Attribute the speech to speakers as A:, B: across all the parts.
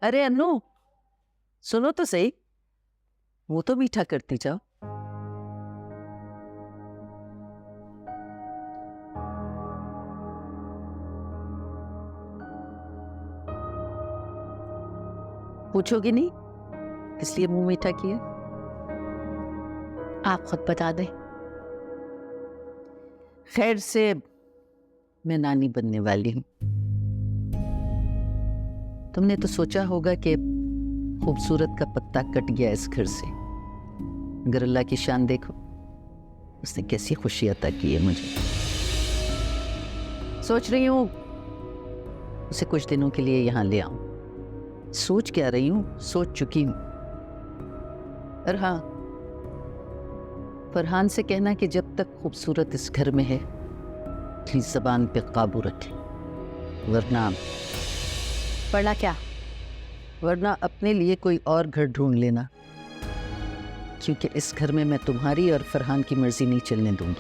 A: अरे अन्नू, सुनो तो सही, वो तो मीठा करती जाओ। पूछोगी नहीं इसलिए मुंह मीठा किया?
B: आप खुद बता दें।
A: खैर से मैं नानी बनने वाली हूं। तुमने तो सोचा होगा कि खूबसूरत का पत्ता कट गया इस घर से, मगर अल्लाह की शान देखो, उसने कैसी खुशी अता की है मुझे। सोच रही हूं उसे कुछ दिनों के लिए यहां ले आऊं। सोच क्या रही हूं, सोच चुकी हूं। और हाँ, फरहान से कहना कि जब तक खूबसूरत इस घर में है अपनी जबान पे काबू रखे,
B: वरना क्या?
A: वरना अपने लिए कोई और घर ढूंढ लेना, क्योंकि इस घर में मैं तुम्हारी और फरहान की मर्जी नहीं चलने दूंगी।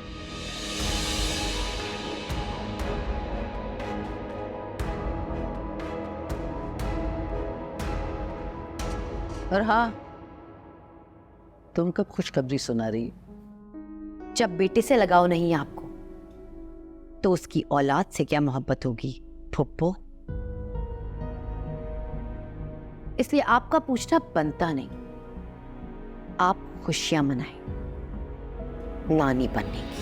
A: और हाँ, तुम कब खुशखबरी सुना रही हो?
B: जब बेटे से लगाव नहीं है आपको, तो उसकी औलाद से क्या मोहब्बत होगी फुप्पो? इसलिए आपका पूछना बनता नहीं। आप खुशियां मनाएं नानी बनने की।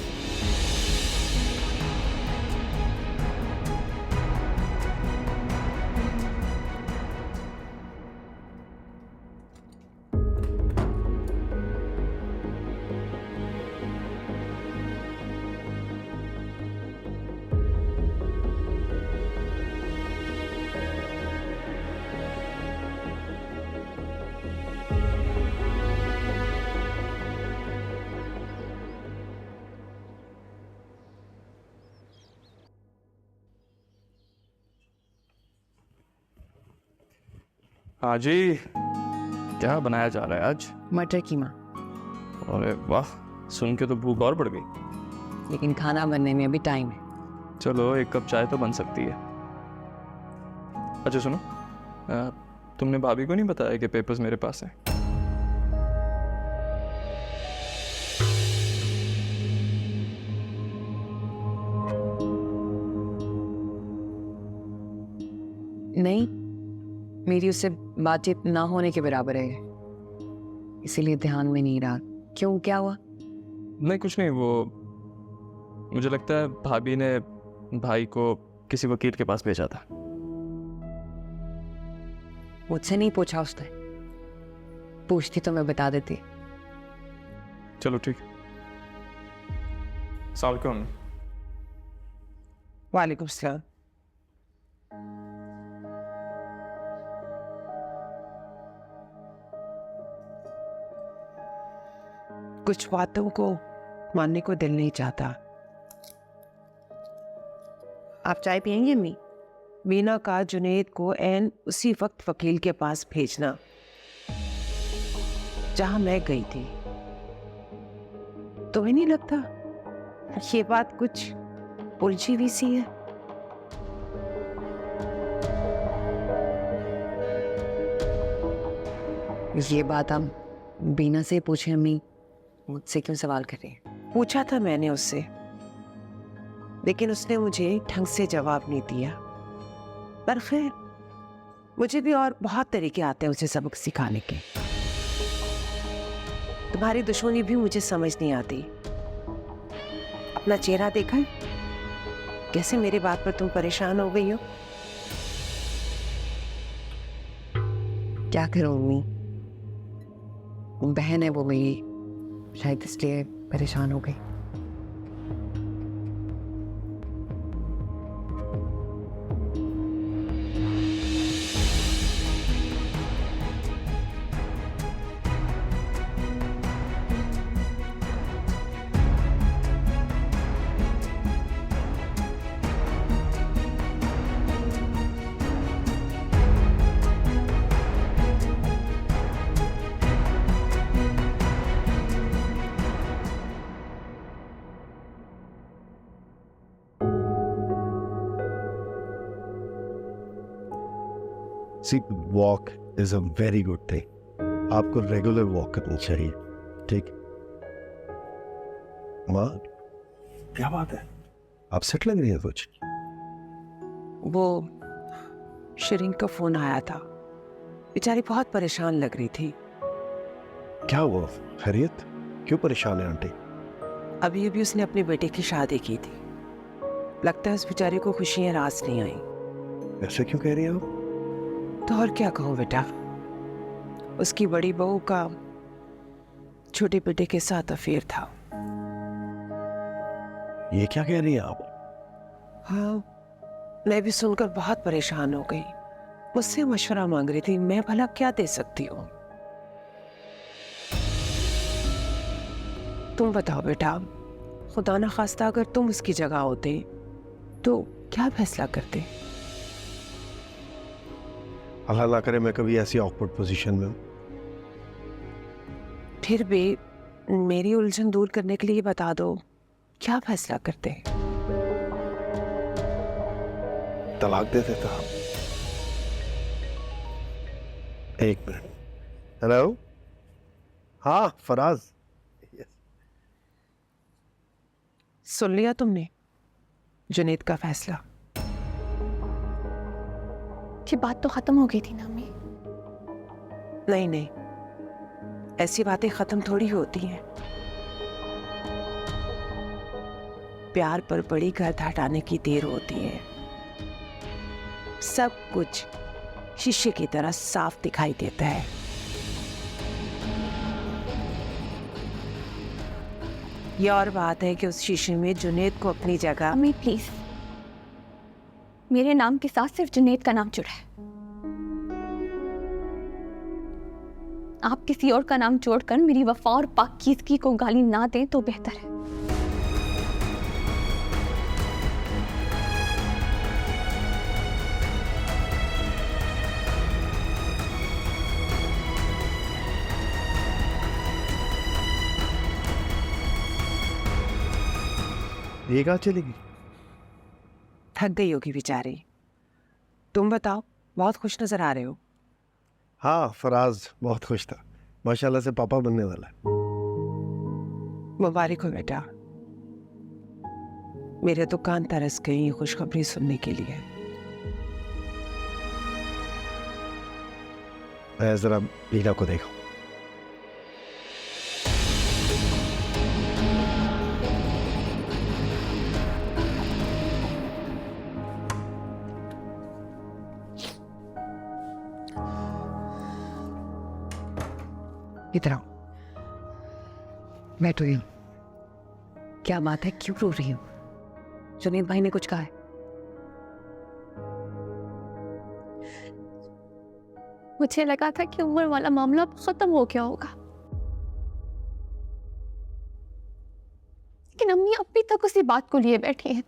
C: हाँ जी, क्या बनाया जा रहा है आज?
D: मटर कीमा।
C: अरे वाह, सुन के तो भूख और बढ़ गई।
D: लेकिन खाना बनने में अभी टाइम है।
C: चलो, एक कप चाय तो बन सकती है। अच्छा सुनो, तुमने भाभी को नहीं बताया कि पेपर्स मेरे पास है?
D: नहीं, मेरी उससे बातचीत ना होने के बराबर है, इसीलिए ध्यान में नहीं रहा। क्यों, क्या हुआ?
C: नहीं कुछ नहीं, वो मुझे लगता है भाभी ने भाई को किसी वकील के पास भेजा था।
D: मुझसे नहीं पूछा उसने, पूछती तो मैं बता देती।
C: चलो ठीक। साल कौन?
E: वालेकुम सलाम। कुछ बातों को मानने को दिल नहीं चाहता।
B: आप चाय पियेंगे अम्मी?
E: मीना का जुनैद को एन उसी वक्त वकील के पास भेजना जहां मैं गई थी। तुम्हें नहीं लगता ये बात कुछ उलझी हुई सी है?
D: ये बात आप बीना से पूछे अम्मी, मुझसे क्यों सवाल कर रही हैं?
E: पूछा था मैंने उससे, लेकिन उसने मुझे ढंग से जवाब नहीं दिया। पर खैर, मुझे भी और बहुत तरीके आते हैं उसे सबक सिखाने के। तुम्हारी दुश्मनी भी मुझे समझ नहीं आती। अपना चेहरा देखा है? कैसे मेरे बात पर तुम परेशान हो गई हो?
D: क्या करूं अम्मी, बहन है वो मेरी, शायद इसलिए परेशान हो गई।
F: See walk is a very good thing, आपको रेगुलर वॉक करनी चाहिए, ठीक? माँ क्या बात है, आप सेट लग रही है कुछ?
E: वो शिरीन का फोन आया था, बेचारी बहुत परेशान लग रही थी।
F: क्या हुआ, खैरियत? क्यों परेशान है आंटी?
E: अभी अभी उसने अपने बेटे की शादी की थी, लगता है उस बेचारे को खुशियां रास नहीं आई।
F: ऐसे क्यों कह रही हैं आप?
E: तो और क्या कहूँ बेटा, उसकी बड़ी बहू का छोटे बेटे के साथ अफेयर था।
F: ये क्या कह रही हैं आप?
E: हाँ, मैं भी सुनकर बहुत परेशान हो गई, मुझसे मशवरा मांग रही थी, मैं भला क्या दे सकती हूँ? तुम बताओ बेटा, खुदा ना खास्ता अगर तुम उसकी जगह होते तो क्या फैसला करते?
F: अल्लाह ना करे मैं कभी ऐसी ऑकवर्ड पोजीशन में हूं।
E: फिर भी मेरी उलझन दूर करने के लिए बता दो, क्या फैसला करते?
F: तलाक दे देता। एक मिनट। हेलो, हाँ फराज।
E: सुन लिया तुमने जुनेद का फैसला?
G: ये बात तो खत्म हो गई थी ना अम्मी।
E: नहीं नहीं, ऐसी बातें खत्म थोड़ी होती हैं। प्यार पर बड़ी गर्द हटाने की देर होती है। सब कुछ शीशे की तरह साफ दिखाई देता है। ये और बात है कि उस शीशे में जुनेद को अपनी जगह।
G: अम्मी प्लीज, मेरे नाम के साथ सिर्फ जुनेद का नाम जुड़ा है। आप किसी और का नाम जोड़कर मेरी वफा और पाकीज़गी को गाली ना दें तो बेहतर है।
F: ये कहाँ चलेगी?
E: थक गई होगी बेचारी। तुम बताओ, बहुत खुश नजर आ रहे हो।
F: हाँ फराज बहुत खुश था, माशाल्लाह से पापा बनने वाला है।
E: मुबारक हो बेटा, मेरे तो कान तरस गई ये खुशखबरी सुनने के लिए।
F: मैं जरा लीना को देखा।
D: इधर आओ, बैठो यहाँ। क्या बात है, क्यों रो रही हो? जुनेद भाई ने कुछ कहा है?
G: मुझे लगा था कि उम्र वाला मामला अब खत्म हो गया होगा, लेकिन अम्मी अभी तक उसी बात को लिए बैठी हैं।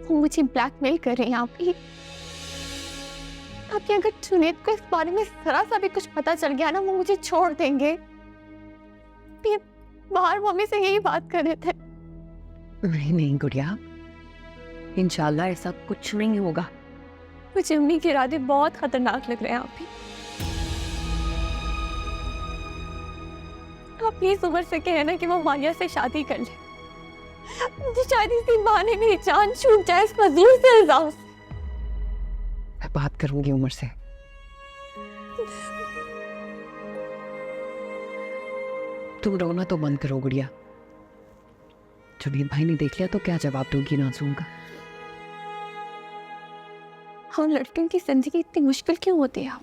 G: वो मुझे ब्लैकमेल कर रही हैं। आप अगर जुनेद को इस बारे में जरा सा भी कुछ पता चल गया ना, वो मुझे छोड़ देंगे। ये बाहर मम्मी से यही बात कर रहे थे।
D: नहीं नहीं गुड़िया, इंशाल्लाह ऐसा कुछ नहीं होगा।
G: मुझे अम्मी के इरादे बहुत खतरनाक लग रहे हैं। आप प्लीज उमर से कहना कि वो मानिया से शादी कर ले। मुझे शायद इसी बहाने मेरी जान छूट जाए इस मजदूर से इल्जाम से।
D: मैं बात करूंगी उमर से। तुम रोना तो बंद करो गुड़िया। जुनेद भाई ने देख लिया तो क्या जवाब दोगी नाज़ूम का?
G: हम लड़कियों की जिंदगी इतनी मुश्किल क्यों होती है?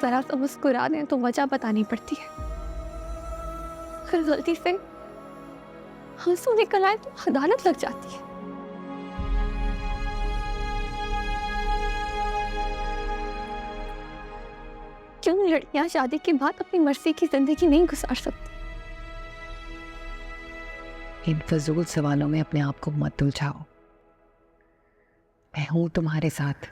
G: जरा सा मुस्कुरा दें तो वजह बतानी पड़ती है। फिर गलती से आंसू निकल आए तो अदालत लग जाती है। क्यों लड़कियां शादी के बाद अपनी मर्जी की जिंदगी नहीं गुजार सकती?
D: इन फजूल सवालों में अपने आप को मत उलझाओ। मैं हूं तुम्हारे साथ।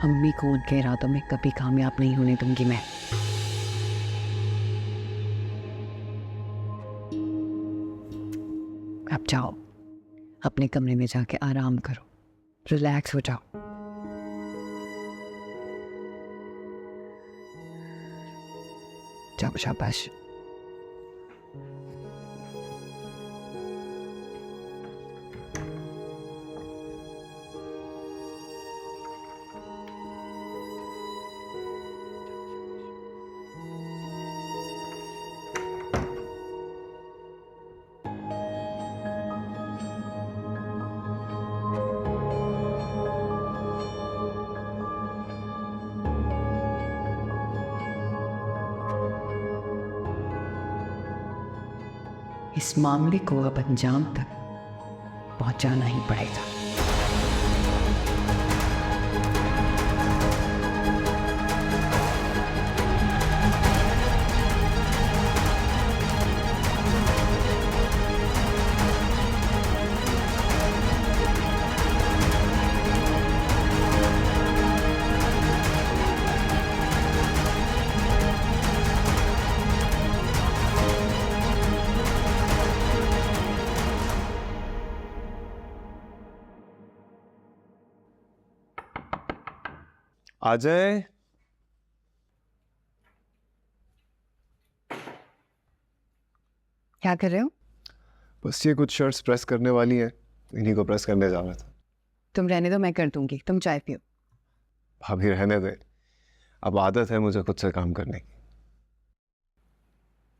D: अम्मी को उनके इरादों में कभी कामयाब नहीं होने दूंगी मैं। अब जाओ, अपने कमरे में जाके आराम करो, रिलैक्स हो जाओ। जाओ, शाबाश। इस मामले को अब अंजाम तक पहुंचाना ही पड़ेगा।
H: अजय,
D: क्या कर रहे हो?
H: बस ये कुछ शर्ट्स प्रेस करने वाली है, इन्हीं को प्रेस करने जा रहा था।
D: तुम रहने दो, मैं कर दूंगी, तुम चाय पियो।
H: भाभी रहने दे, अब आदत है मुझे खुद से काम करने की।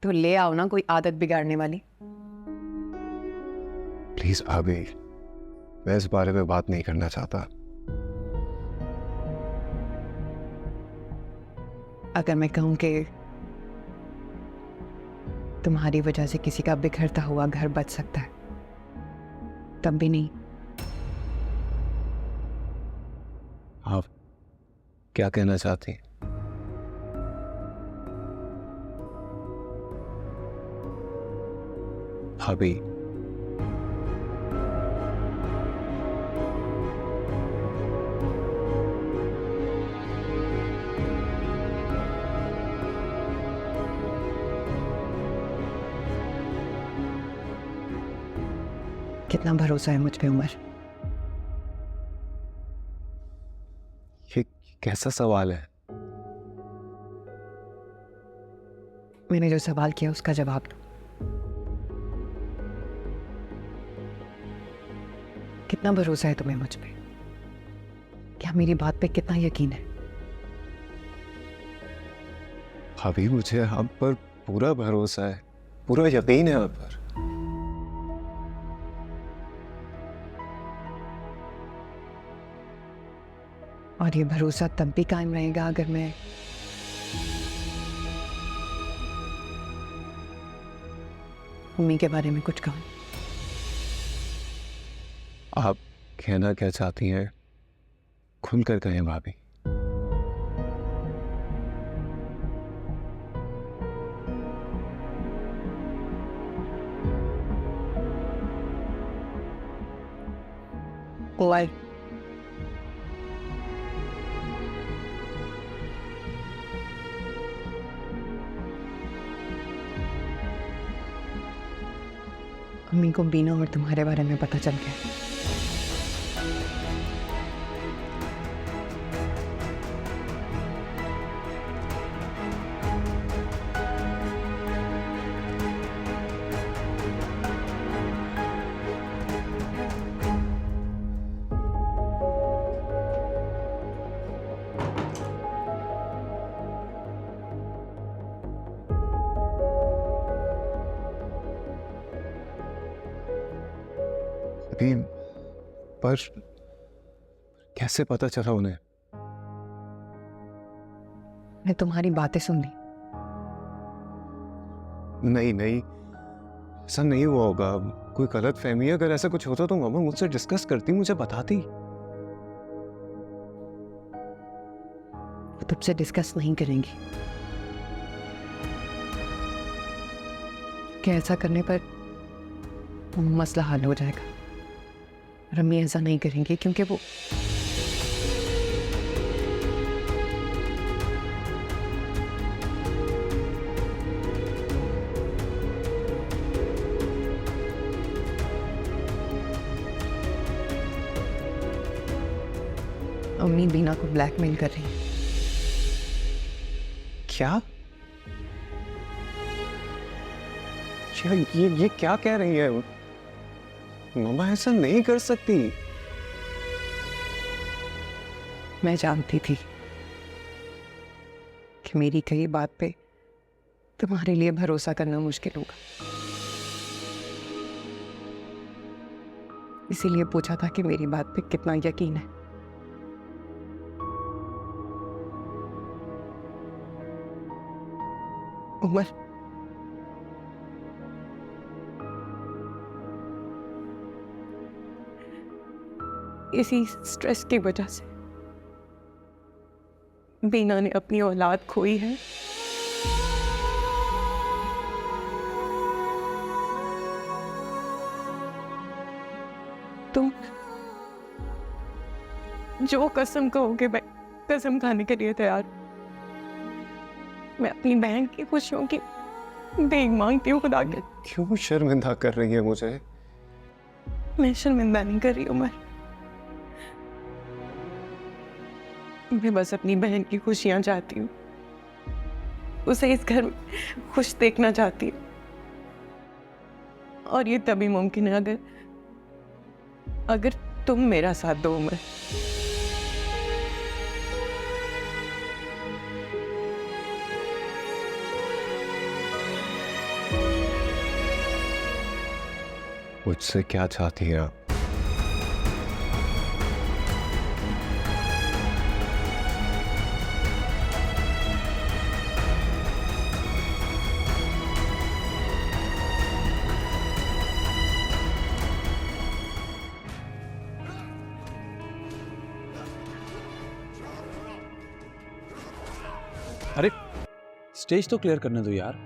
D: तो ले आओ ना कोई आदत बिगाड़ने वाली।
H: प्लीज भाभी, मैं इस बारे में बात नहीं करना चाहता।
D: अगर मैं कहूं कि तुम्हारी वजह से किसी का बिखरता हुआ घर बच सकता है, तब भी नहीं।
H: आप क्या कहना चाहती हैं? भाभी,
D: कितना भरोसा है मुझ पे उमर?
H: ये कैसा सवाल है?
D: मैंने जो सवाल किया उसका जवाब दो। कितना भरोसा है तुम्हें मुझ पे? क्या मेरी बात पे कितना यकीन है?
H: भाभी, मुझे आप पर पूरा भरोसा है, पूरा यकीन है आप पर।
D: और ये भरोसा तब भी कायम रहेगा अगर मैं मम्मी के बारे में कुछ कहूं।
H: आप कहना क्या चाहती हैं, खुलकर कहें भाभी।
D: और मम्मी को बीना और तुम्हारे बारे में पता चल गया।
H: अभी पर कैसे पता चला उन्हें?
D: मैं तुम्हारी बातें सुन ली।
H: नहीं नहीं, ऐसा नहीं हुआ होगा, कोई गलत फहमी है। अगर ऐसा कुछ होता तो मम्मा मुझसे डिस्कस करती, मुझे बताती।
D: वो तुमसे डिस्कस नहीं करेंगी कि ऐसा करने पर मसला हल हो जाएगा। रम्मी ऐसा नहीं करेंगे क्योंकि वो अम्मी बीना को ब्लैकमेल कर रही है।
H: क्या? ये क्या कह रही है? मम्मा ऐसा नहीं कर सकती।
D: मैं जानती थी कि मेरी कई बात पे तुम्हारे लिए भरोसा करना मुश्किल होगा, इसीलिए पूछा था कि मेरी बात पे कितना यकीन है। उमर, इसी स्ट्रेस की वजह से बीना ने अपनी औलाद खोई है। तुम जो कसम कहोगे मैं कसम खाने के लिए तैयार हूं। मैं अपनी बहन की खुशियों की भीख मांगती हूँ खुदा के।
H: क्यों शर्मिंदा कर रही है मुझे?
D: मैं शर्मिंदा नहीं कर रही उमर, मैं बस अपनी बहन की खुशियां चाहती हूँ, उसे इस घर में खुश देखना चाहती हूँ। और ये तभी मुमकिन है अगर तुम मेरा साथ दो उमर।
H: मुझसे क्या चाहती हैं आप?
I: अरे स्टेज तो क्लियर करने दो यार।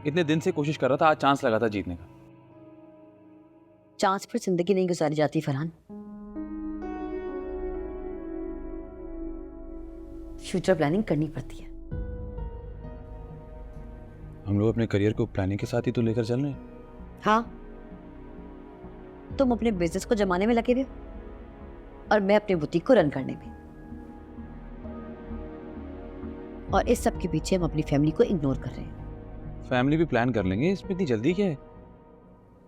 I: इतने दिन से कोशिश कर रहा था, आज चांस लगा था जीतने का।
B: चांस पर जिंदगी नहीं गुजारी जाती फरहान, फ्यूचर प्लानिंग करनी पड़ती है।
I: हम लोग अपने करियर को प्लानिंग के साथ ही तो लेकर चल रहे हैं।
B: हाँ, तुम अपने बिजनेस को जमाने में लगे हुए हो और मैं अपने बुटीक को रन करने में। और इस सब के पीछे हम अपनी फैमिली को इग्नोर कर रहे हैं।
I: फैमिली भी प्लान कर लेंगे, इसमें इतनी जल्दी क्या है?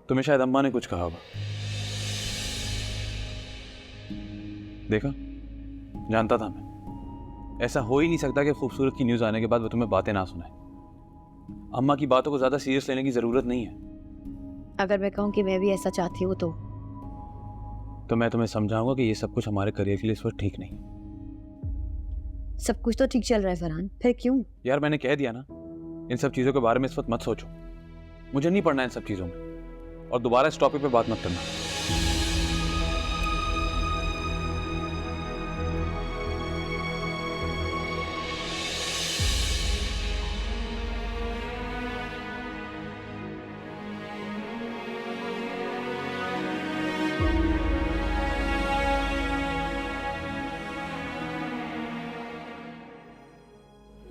I: तुम्हें शायद अम्मा ने कुछ कहा होगा। देखा, जानता था मैं। ऐसा हो ही नहीं सकता कि खूबसूरत की न्यूज़ आने के बाद वो तुम्हें बातें ना सुनाए। अम्मा की बातों को ज़्यादा सीरियस लेने की ज़रूरत नहीं है।
B: अगर मैं कहूँ कि मैं भी ऐसा चाहती हूँ तो
I: मैं तुम्हें समझाऊंगा कि ये सब कुछ हमारे करियर के लिए इस वक्त ठीक नहीं है।
B: सब कुछ तो ठीक चल रहा है फरहान, फिर क्यों?
I: यार मैंने कह दिया ना, इन सब चीज़ों के बारे में इस वक्त मत सोचो। मुझे नहीं पढ़ना इन सब चीज़ों में, और दोबारा इस टॉपिक पे बात मत करना।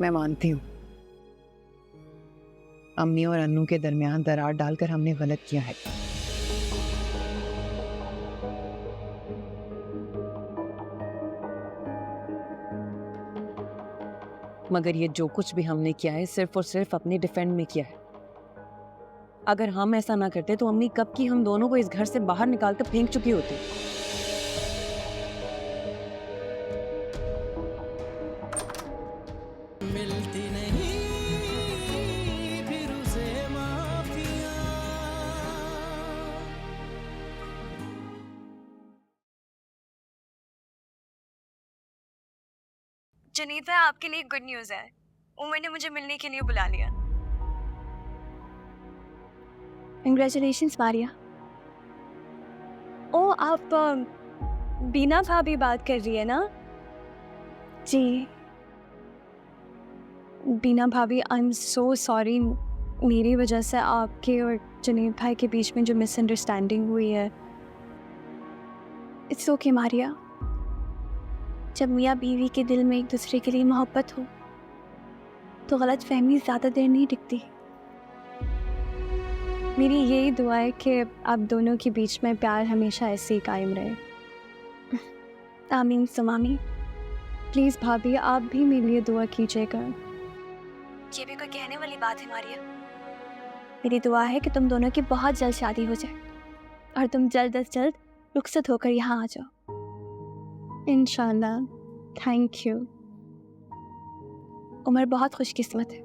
D: मैं मानती हूँ अम्मी और अन्नू के दरमियान दरार डालकर हमने गलत किया है, मगर ये जो कुछ भी हमने किया है सिर्फ और सिर्फ अपने डिफेंड में किया है। अगर हम ऐसा ना करते तो अम्मी कब की हम दोनों को इस घर से बाहर निकालकर फेंक चुकी होती।
G: जनीत भाई, आपके लिए गुड न्यूज़ है। उमर ने मुझे मिलने के लिए बुला लिया। कंग्रेचुलेशंस मारिया। ओ, आप बीना भाभी बात कर रही है ना? जी बीना भाभी, आई एम सो सॉरी। मेरी वजह से आपके और जनीत भाई के बीच में जो मिसअंडरस्टैंडिंग हुई है। It's okay Maria. जब मियाँ बीवी के दिल में एक दूसरे के लिए मोहब्बत हो तो गलत फहमी ज़्यादा देर नहीं टिकती। मेरी यही दुआ है कि आप दोनों के बीच में प्यार हमेशा ऐसे ही कायम रहे। आमीन सुमामी। प्लीज़ भाभी आप भी मेरे लिए दुआ कीजिएगा। ये भी कोई कहने वाली बात है मारिया? मेरी दुआ है कि तुम दोनों की बहुत जल्द शादी हो जाए और तुम जल्द अज जल्द रुखसत होकर यहाँ आ जाओ इंशाल्लाह। Thank you. उमर बहुत खुशकिस्मत है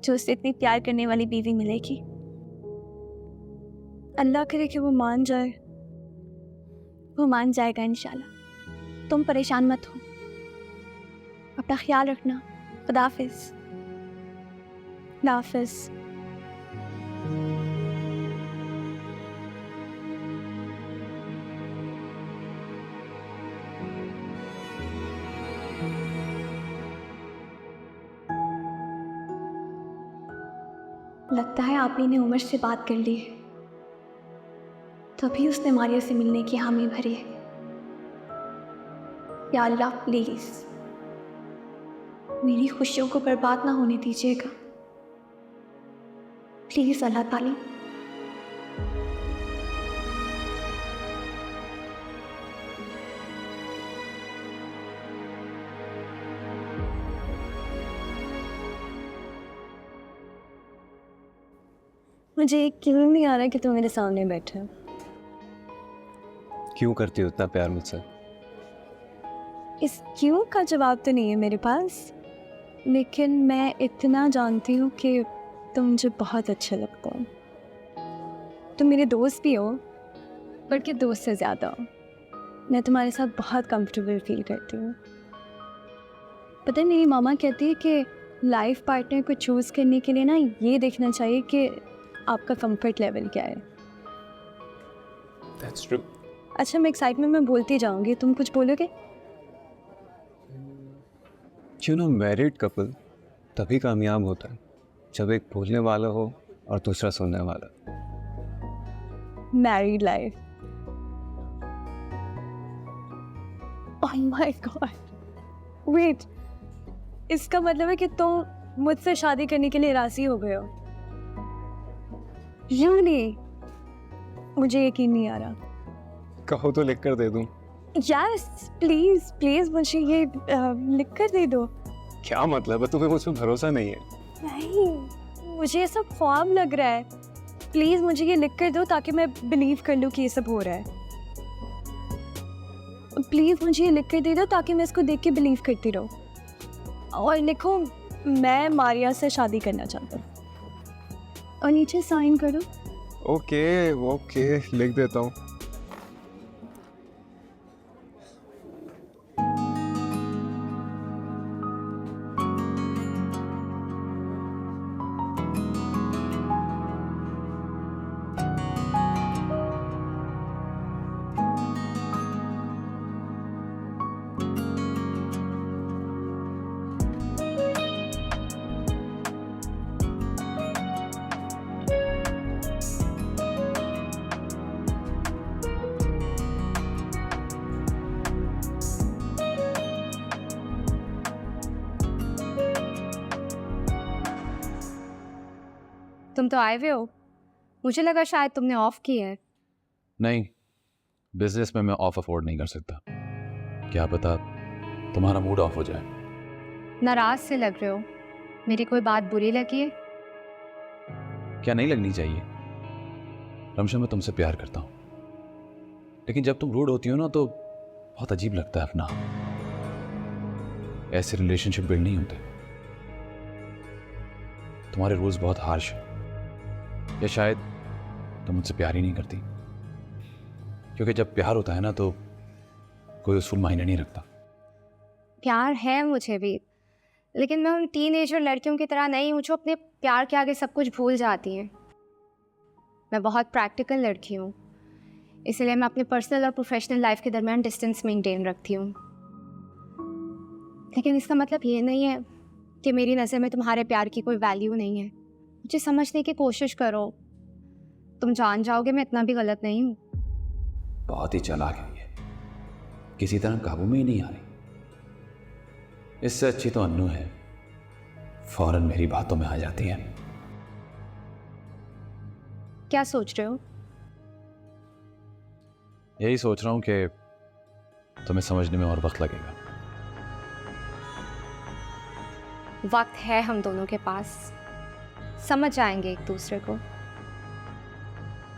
G: जो उससे इतनी प्यार करने वाली बीवी मिलेगी। अल्लाह करे कि वो मान जाए। वो मान जाएगा इंशाल्लाह। तुम परेशान मत हो। अपना ख्याल रखना। खुदा हाफिज़। खुदा हाफिज़। लगता है आप ही ने उमर से बात कर ली है, तभी उसने मारिया से मिलने की हामी भरी है। या अल्लाह प्लीज मेरी खुशियों को बर्बाद ना होने दीजिएगा। प्लीज अल्लाह ताला। मुझे यकीन नहीं आ रहा कि तुम मेरे सामने बैठे हो।
H: क्यों करती हो इतना प्यार मुझसे?
G: इस क्यों का जवाब तो नहीं है मेरे पास, लेकिन मैं इतना जानती हूँ कि तुम मुझे बहुत अच्छा लगता हो। तुम मेरे दोस्त भी हो, बल्कि दोस्त से ज़्यादा हो। मैं तुम्हारे साथ बहुत कंफर्टेबल फील करती हूँ। पता है मेरी मामा कहती है कि लाइफ पार्टनर को चूज़ करने के लिए ना ये देखना चाहिए कि आपका कंफर्ट लेवल क्या है।
H: That's true.
G: अच्छा मैं एक्साइटमेंट में बोलती जाऊंगी, तुम कुछ बोलोगे?
H: You know, मैरिड कपल तभी कामयाब होता है जब एक बोलने वाला हो और दूसरा सुनने वाला।
G: Married life. Oh my god, wait, इसका मतलब है कि तुम मुझसे शादी करने के लिए राजी हो गए हो? Really? मुझे यकीन नहीं आ रहा।
H: कहो तो लिख कर दे दूं।
G: यस प्लीज प्लीज मुझे ये लिख कर दे दो।
H: क्या मतलब है, तुम्हें मुझ पर भरोसा नहीं है?
G: नहीं, मुझे ये सब ख्वाब लग रहा है। प्लीज मुझे ये लिख कर दो ताकि मैं बिलीव कर लूँ कि ये सब हो रहा है। प्लीज मुझे ये लिख कर दे दो ताकि मैं इसको देख के बिलीव करती रहूँ। और लिखो मैं मारिया से शादी करना चाहता हूँ और नीचे साइन करो।
H: ओके ओके, लिख देता हूँ।
J: तुम तो आए हुए हो, मुझे लगा शायद तुमने ऑफ की है।
I: नहीं, बिजनेस में मैं ऑफ अफोर्ड नहीं कर सकता। क्या पता तुम्हारा मूड ऑफ हो जाए।
J: नाराज से लग रहे हो, मेरी कोई बात बुरी लगी है?
I: क्या नहीं लगनी चाहिए? रमशा मैं तुमसे प्यार करता हूँ, लेकिन जब तुम रूड होती हो ना तो बहुत अजीब लगता है अपना। ऐसे रिलेशनशिप बिल्ड नहीं होते। तुम्हारे रूल्स बहुत हार्श हैं, या शायद तुम मुझसे प्यार ही नहीं करती, क्योंकि जब प्यार होता है ना तो कोई उसूल मायने नहीं रखता।
J: प्यार है मुझे भी, लेकिन मैं उन टीनेजर लड़कियों की तरह नहीं हूँ जो अपने प्यार के आगे सब कुछ भूल जाती हैं। मैं बहुत प्रैक्टिकल लड़की हूँ, इसलिए मैं अपने पर्सनल और प्रोफेशनल लाइफ के दरमियान डिस्टेंस मेंटेन रखती हूँ। लेकिन इसका मतलब ये नहीं है कि मेरी नज़र में तुम्हारे प्यार की कोई वैल्यू नहीं है। मुझे समझने की कोशिश करो, तुम जान जाओगे मैं इतना भी गलत नहीं हूँ।
I: बहुत ही चालाक है ये, किसी तरह काबू में ही नहीं आ रही। इससे अच्छी तो अन्नू है, फौरन मेरी बातों में आ जाती है।
J: क्या सोच रहे हो?
I: यही सोच रहा हूं कि तुम्हें समझने में और वक्त लगेगा।
J: वक्त है हम दोनों के पास, समझ जाएंगे एक दूसरे को।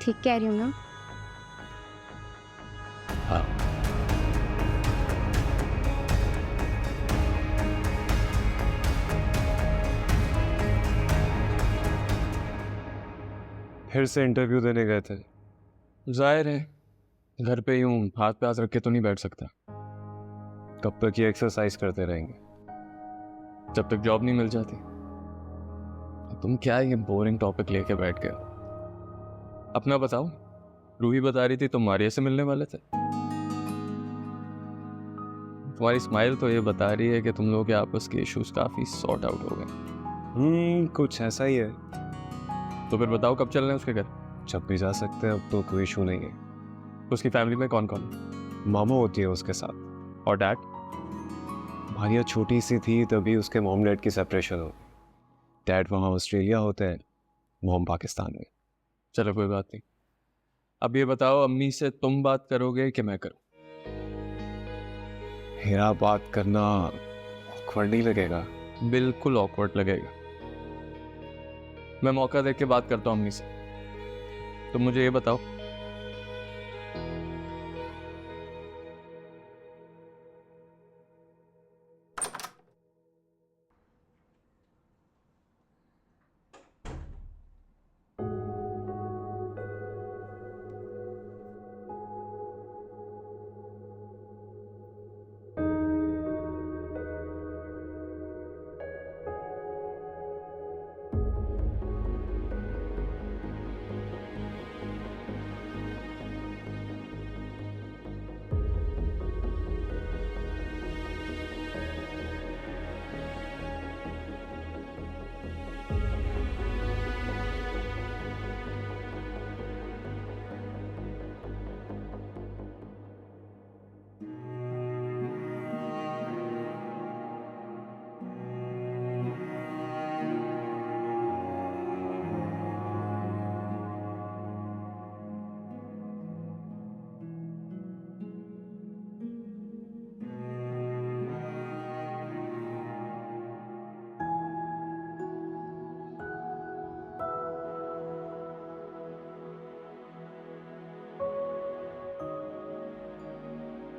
J: ठीक कह रही हूँ ना?
I: हाँ।
H: फिर से इंटरव्यू देने गए थे?
C: जाहिर है, घर पे यूं हाथ पे हाथ रख के तो नहीं बैठ सकता।
H: कब तक ये एक्सरसाइज करते रहेंगे?
C: जब तक जॉब नहीं मिल जाती। तुम क्या ये बोरिंग टॉपिक लेके बैठ गए हो? अपना बताओ। रूही बता रही थी तुम मारिया से मिलने वाले थे। तुम्हारी स्माइल तो ये बता रही है कि तुम लोगों के आपस के इश्यूज काफी सॉर्ट आउट हो गए।
H: कुछ ऐसा ही है।
C: तो फिर बताओ कब चलना है उसके घर?
H: जब भी जा सकते हैं, अब तो कोई इशू नहीं है।
C: उसकी फैमिली में कौन कौन है?
H: मामा होती है उसके साथ।
C: और डैड?
H: मारिया छोटी सी थी तभी उसके मॉम डैड की सेपरेशन हो गई। डैड वहाँ ऑस्ट्रेलिया होते हैं, मॉम पाकिस्तान में।
C: चलो कोई बात नहीं। अब ये बताओ, अम्मी से तुम बात करोगे कि मैं करूं?
H: मेरा बात करना ऑकवर्ड नहीं लगेगा?
C: बिल्कुल ऑकवर्ड लगेगा। मैं मौका देख के बात करता हूँ अम्मी से। तुम मुझे ये बताओ,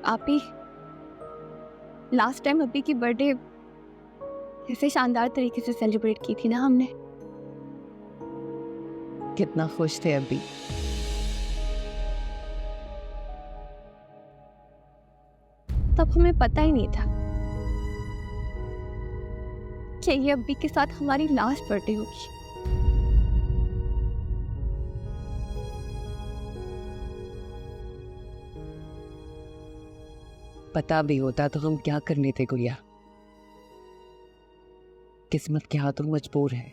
G: आप ही लास्ट टाइम अभी की बर्थडे ऐसे शानदार तरीके से सेलिब्रेट की थी ना हमने।
A: कितना खुश थे अभी।
G: तब हमें पता ही नहीं था कि ये अभी के साथ हमारी लास्ट बर्थडे होगी।
D: पता भी होता तो हम क्या करने थे गुड़िया। किस्मत के हाथों मजबूर है।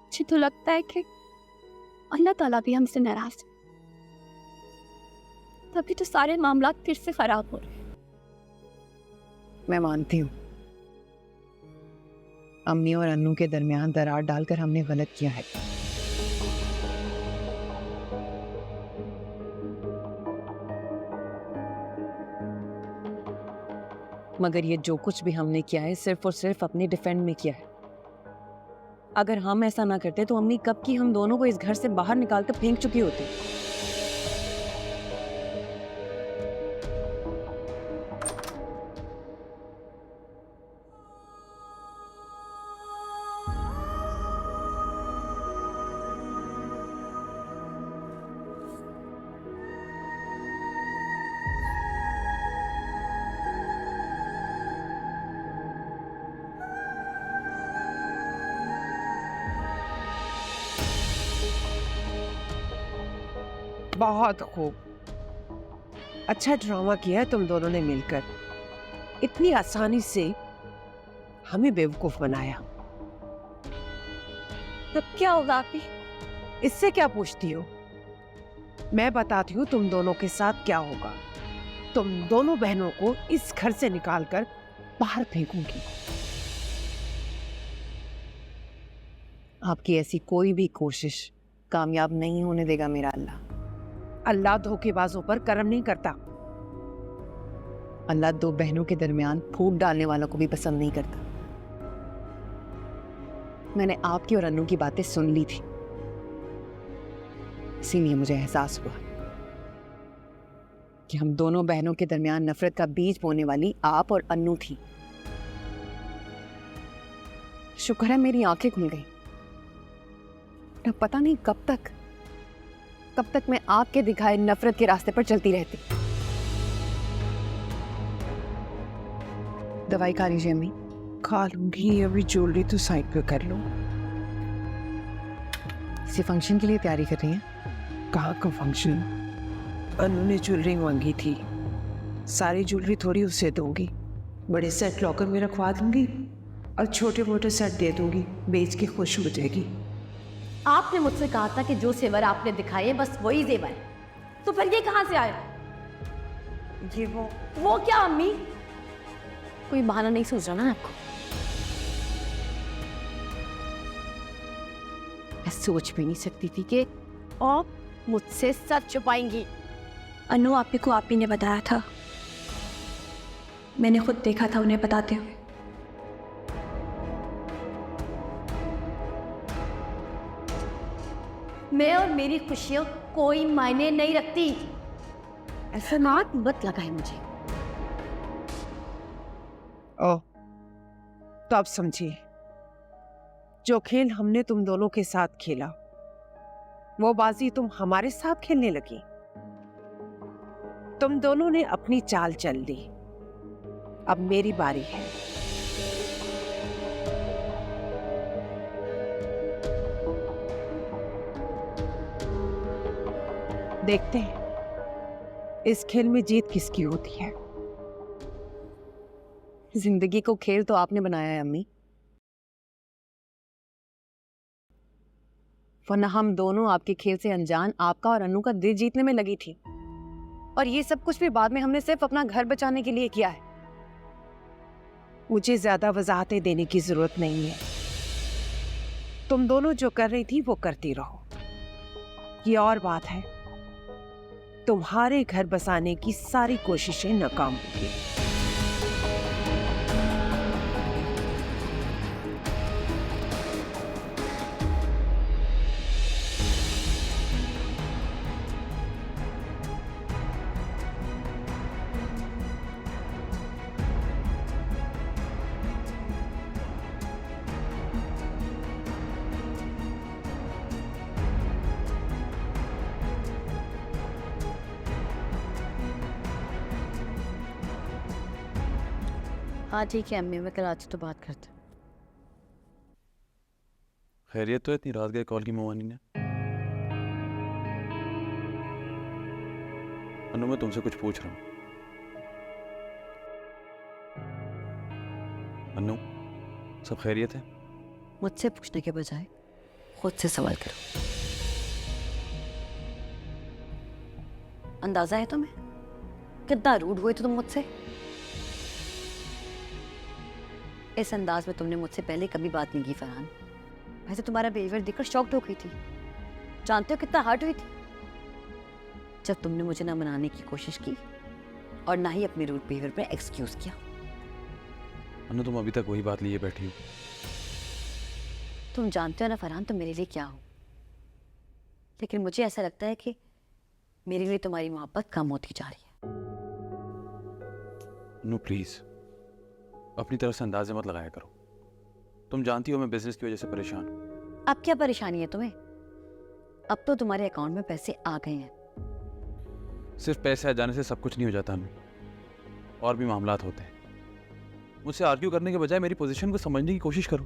G: मुझे तो लगता है कि अल्लाह ताला भी हमसे नाराज है, तभी तो सारे मामला फिर से खराब हो रहे हैं।
D: मैं मानती हूँ अम्मी और अन्नू के दरमियान दरार डालकर हमने गलत किया है। मगर ये जो कुछ भी हमने किया है सिर्फ और सिर्फ अपने डिफेंड में किया है। अगर हम ऐसा ना करते तो अम्मी कब की हम दोनों को इस घर से बाहर निकालकर फेंक चुकी होती।
E: बहुत खूब, अच्छा ड्रामा किया है तुम दोनों ने मिलकर। इतनी आसानी से हमें बेवकूफ बनाया।
G: तब क्या होगा आप ही?
E: इससे क्या पूछती हो? मैं बताती हूँ तुम दोनों के साथ क्या होगा। तुम दोनों बहनों को इस घर से निकालकर बाहर फेंकूंगी।
D: आपकी ऐसी कोई भी कोशिश कामयाब नहीं होने देगा मेरा अल्लाह।
E: अल्लाह धोखेबाजों पर करम नहीं करता।
D: अल्लाह दो बहनों के दरमियान फूट डालने वालों को भी पसंद नहीं करता। मैंने आपकी और अन्नू की बातें सुन ली थी, इसीलिए मुझे एहसास हुआ कि हम दोनों बहनों के दरमियान नफरत का बीज बोने वाली आप और अन्नू थी। शुक्र है मेरी आंखें खुल गई। अब पता नहीं कब तक मैं आपके दिखाए नफरत के रास्ते पर चलती रहती। दवाई खा लीजिए अम्मी।
E: खा लूंगी, अभी ज्वेलरी तो साइड पे कर लो।
D: किसी फंक्शन के लिए तैयारी कर रही हैं?
E: कहाँ का फंक्शन? अनु ने ज्वेलरी मांगी थी, सारी ज्वेलरी थोड़ी उसे दूंगी। बड़े सेट लॉकर में रखवा दूंगी और छोटे मोटे सेट दे दूंगी, बेच के खुश हो जाएगी।
B: आपने मुझसे कहा था कि जो जेवर आपने दिखाए बस वही जेवर है, तो फिर ये कहाँ से आया?
E: ये
B: वो क्या अम्मी? कोई बहाना नहीं सोच रहा ना आपको? मैं सोच भी नहीं सकती थी कि आप मुझसे सच छुपाएंगी।
G: अनु आपी को आप ही ने बताया था, मैंने खुद देखा था उन्हें बताते हुए।
B: मैं और मेरी खुशियां कोई मायने नहीं रखती। ऐसा नाक मत लगाए मुझे।
E: ओ, तो अब समझिए, जो खेल हमने तुम दोनों के साथ खेला, वो बाजी तुम हमारे साथ खेलने लगी। तुम दोनों ने अपनी चाल चल ली, अब मेरी बारी है। देखते हैं इस खेल में जीत किसकी होती है।
D: जिंदगी को खेल तो आपने बनाया है अम्मी, वरना हम दोनों आपके खेल से अनजान आपका और अन्नू का दिल जीतने में लगी थी। और ये सब कुछ भी बाद में हमने सिर्फ अपना घर बचाने के लिए किया है।
E: मुझे ज्यादा वजाहतें देने की जरूरत नहीं है। तुम दोनों जो कर रही थी वो करती रहो। ये और बात है, तुम्हारे घर बसाने की सारी कोशिशें नाकाम होंगी।
B: हाँ ठीक है अम्मी, मैं कल आज तो बात करते।
I: खैरियत तो है? इतनी रात गए कॉल की मोहानी ने। अनु मैं तुमसे कुछ पूछ रहा हूँ। अनु सब खैरियत है?
B: मुझसे पूछने के बजाय खुद से सवाल करो। अंदाजा है तुम्हें कितना रूड हुए थे तुम मुझसे? इस अंदाज में तुमने मुझसे पहले कभी बात नहीं की फरहान। वैसे तुम्हारा बिहेवियर देखकर शॉक्ड हो गई थी। जानते हो कितना हर्ट हुई थी जब तुमने मुझे ना मनाने की कोशिश की और ना ही अपने रूड बिहेवियर पे एक्सक्यूज किया।
I: अनु तुम अभी तक वही बात लिए बैठी हो।
B: तुम जानते हो ना फरहान तुम मेरे लिए क्या हो, लेकिन मुझे ऐसा लगता है कि मेरे लिए तुम्हारी मोहब्बत कम होती जा रही है।
I: अनु प्लीज अपनी तरफ से अंदाजे मत लगाया करो। तुम जानती हो मैं बिजनेस की वजह से परेशान हूं।
B: अब क्या परेशानी है तुम्हें? अब तो तुम्हारे अकाउंट में पैसे आ गए हैं।
I: सिर्फ पैसे आ जाने से सब कुछ नहीं हो जाता अनु, और भी मामलात होते हैं। मुझसे आर्ग्यू करने के बजाय मेरी पोजीशन को समझने की कोशिश करो।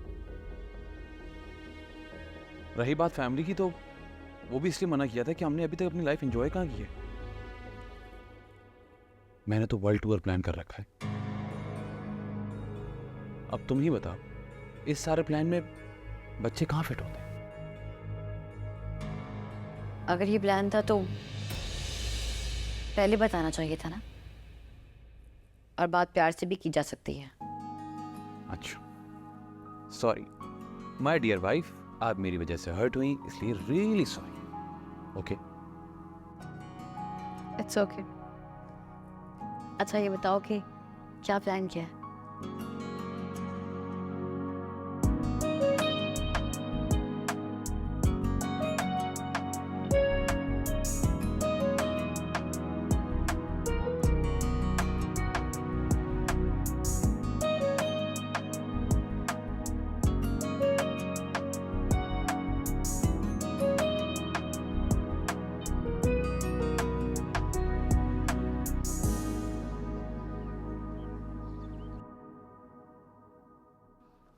I: रही बात फैमिली की, तो वो भी इसलिए मना किया था कि हमने अभी तक अपनी लाइफ एंजॉय कहाँ की है। मैंने तो वर्ल्ड टूर प्लान कर रखा है। अब तुम ही बताओ, इस सारे प्लान में बच्चे कहाँ फिट होते हैं?
B: अगर ये प्लान था तो पहले बताना चाहिए था ना, और बात प्यार से भी की जा सकती है।
I: अच्छा सॉरी माय डियर वाइफ, आप मेरी वजह से हर्ट हुई, इसलिए really sorry. Okay
B: it's okay. अच्छा ये बताओ कि क्या प्लान किया है?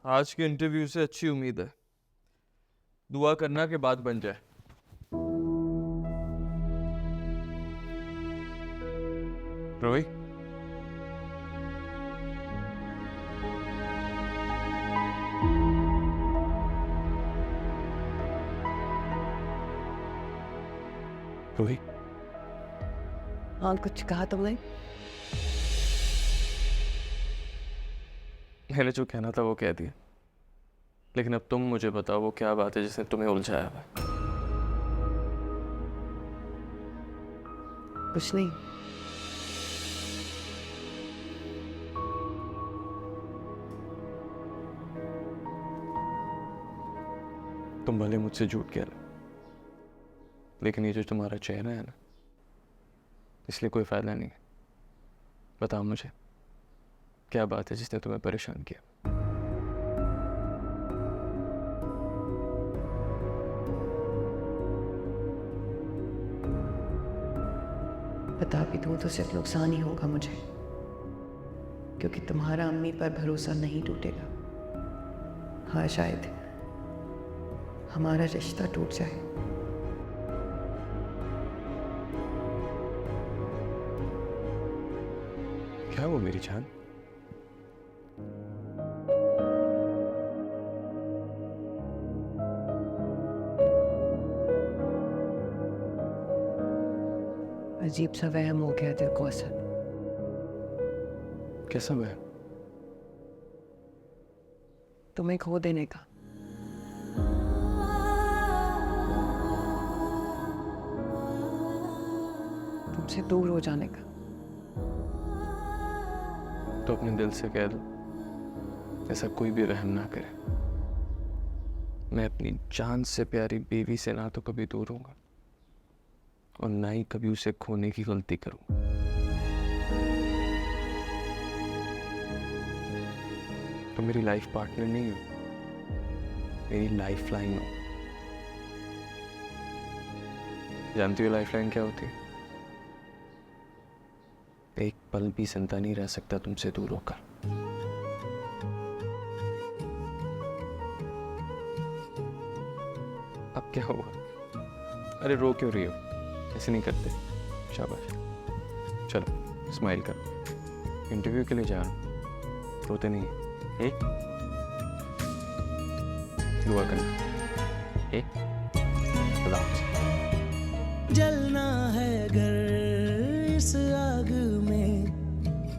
C: आज के इंटरव्यू से अच्छी उम्मीद है, दुआ करना के बाद बन जाए। रोही, रोही,
D: हाँ कुछ कहा तुमने?
C: मैंने जो कहना था वो कह दिया, लेकिन अब तुम मुझे बताओ वो क्या बात है जिसने तुम्हें उलझाया हुआ है?
D: कुछ नहीं।
C: तुम भले मुझसे झूठ कह लो, लेकिन ये जो तुम्हारा चेहरा है ना, इसलिए कोई फायदा नहीं है। बताओ मुझे क्या बात है जिसने तुम्हें परेशान किया?
D: बता भी दूँ तो सिर्फ नुकसान ही होगा मुझे, क्योंकि तुम्हारा अम्मी पर भरोसा नहीं टूटेगा। हाँ शायद हमारा रिश्ता टूट जाए।
C: क्या वो मेरी जान?
D: अजीब सा वहम हो गया दिल को असर।
C: कैसा मैं?
D: तुम्हें खो देने का। तुमसे दूर हो जाने का।
C: तो अपने दिल से कह दो ऐसा कोई भी वहम ना करे। मैं अपनी जान से प्यारी बीवी से ना तो कभी दूर होऊंगा और ना ही कभी उसे खोने की गलती करूं। तो मेरी लाइफ पार्टनर नहीं हो, मेरी लाइफ लाइन हो। जानती हो लाइफ लाइन क्या होती है? एक पल भी जिंदा नहीं रह सकता तुमसे दूर होकर। अब क्या हुआ? अरे रो क्यों रही हो? ऐसे नहीं करते। शाबाश, चलो स्माइल करो। इंटरव्यू के लिए जा रहा हूँ, रोते नहीं है। दुआ करना। खुदा हाफ़िज़।
K: जलना है अगर इस आग में,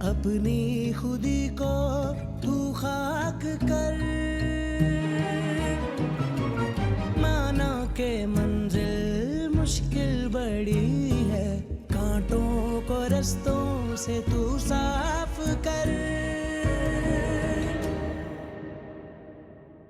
K: अपनी खुदी को तू खाक कर। माना के मंजिल मुश्किल बड़ी है, कांटों को रस्तों से तू साफ कर।